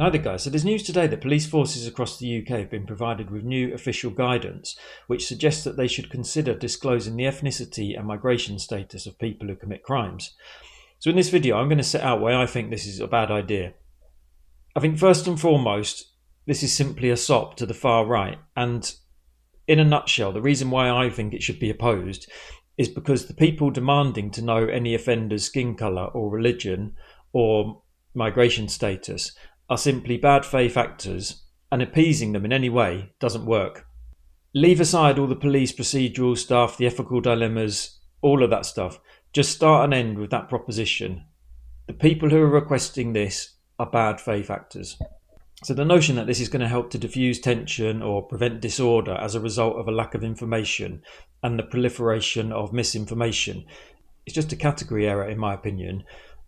Hi there guys, so there's news today that police forces across the UK have been provided with new official guidance which suggests that they should consider disclosing the ethnicity and migration status of people who commit crimes. So in this video I'm going to set out why I think this is a bad idea. I think first and foremost this is simply a sop to the far right, and in a nutshell the reason why I think it should be opposed is because the people demanding to know any offender's skin colour or religion or migration status are simply bad faith actors, and appeasing them in any way doesn't work. Leave aside all the police procedural stuff, the ethical dilemmas, all of that stuff. Just start and end with that proposition. The people who are requesting this are bad faith actors. So the notion that this is going to help to diffuse tension or prevent disorder as a result of a lack of information and the proliferation of misinformation is just a category error in my opinion.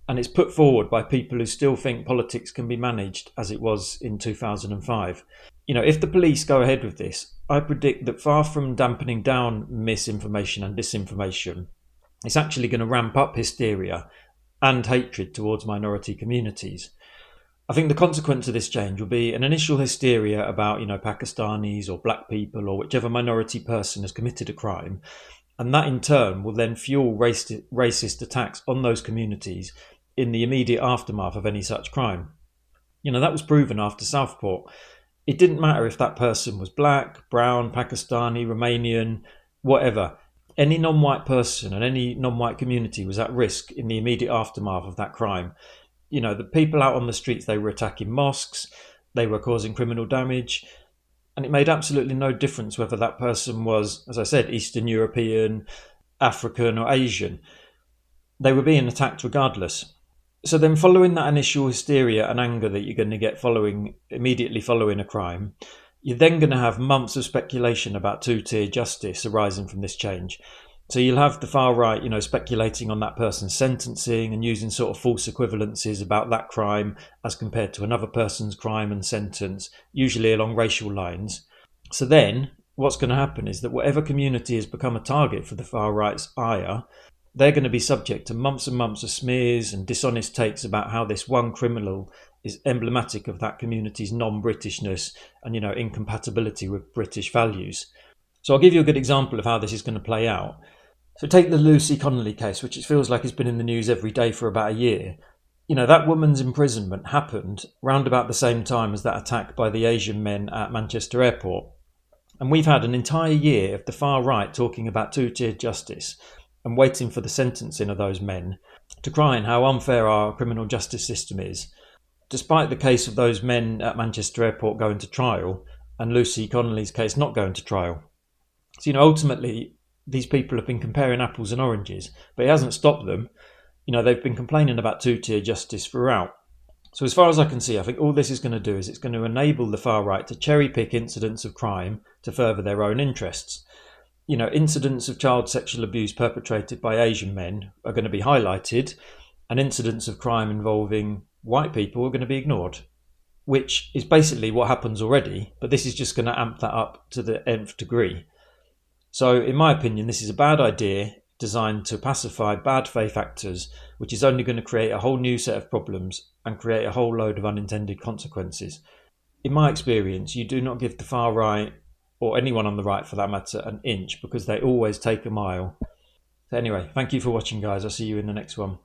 And it's put forward by people who still think politics can be managed as it was in 2005. If the police go ahead with this, I predict that far from dampening down misinformation and disinformation, it's actually going to ramp up hysteria and hatred towards minority communities. I think the consequence of this change will be an initial hysteria about, Pakistanis or black people or whichever minority person has committed a crime. And that in turn will then fuel racist attacks on those communities in the immediate aftermath of any such crime. That was proven after Southport. It didn't matter if that person was black, brown, Pakistani, Romanian, whatever. Any non-white person and any non-white community was at risk in the immediate aftermath of that crime. The people out on the streets, they were attacking mosques, they were causing criminal damage, and it made absolutely no difference whether that person was, as I said, Eastern European, African or Asian. They were being attacked regardless. So then following that initial hysteria and anger that you're going to get immediately following a crime, you're then going to have months of speculation about two-tier justice arising from this change. So you'll have the far right, speculating on that person's sentencing and using sort of false equivalencies about that crime as compared to another person's crime and sentence, usually along racial lines. So then what's going to happen is that whatever community has become a target for the far right's ire, they're going to be subject to months and months of smears and dishonest takes about how this one criminal is emblematic of that community's non-Britishness and, incompatibility with British values. So I'll give you a good example of how this is going to play out. So take the Lucy Connolly case, which it feels like has been in the news every day for about a year. That woman's imprisonment happened round about the same time as that attack by the Asian men at Manchester Airport. And we've had an entire year of the far right talking about two-tier justice and waiting for the sentencing of those men, decrying how unfair our criminal justice system is, despite the case of those men at Manchester Airport going to trial and Lucy Connolly's case not going to trial. So, ultimately, these people have been comparing apples and oranges, but it hasn't stopped them. They've been complaining about two-tier justice throughout. So as far as I can see, I think all this is going to do is it's going to enable the far right to cherry-pick incidents of crime to further their own interests. Incidents of child sexual abuse perpetrated by Asian men are going to be highlighted, and incidents of crime involving white people are going to be ignored, which is basically what happens already, but this is just going to amp that up to the nth degree. So in my opinion, this is a bad idea designed to pacify bad faith actors, which is only going to create a whole new set of problems and create a whole load of unintended consequences. In my experience, you do not give the far right, or anyone on the right for that matter, an inch, because they always take a mile. So anyway, thank you for watching guys. I'll see you in the next one.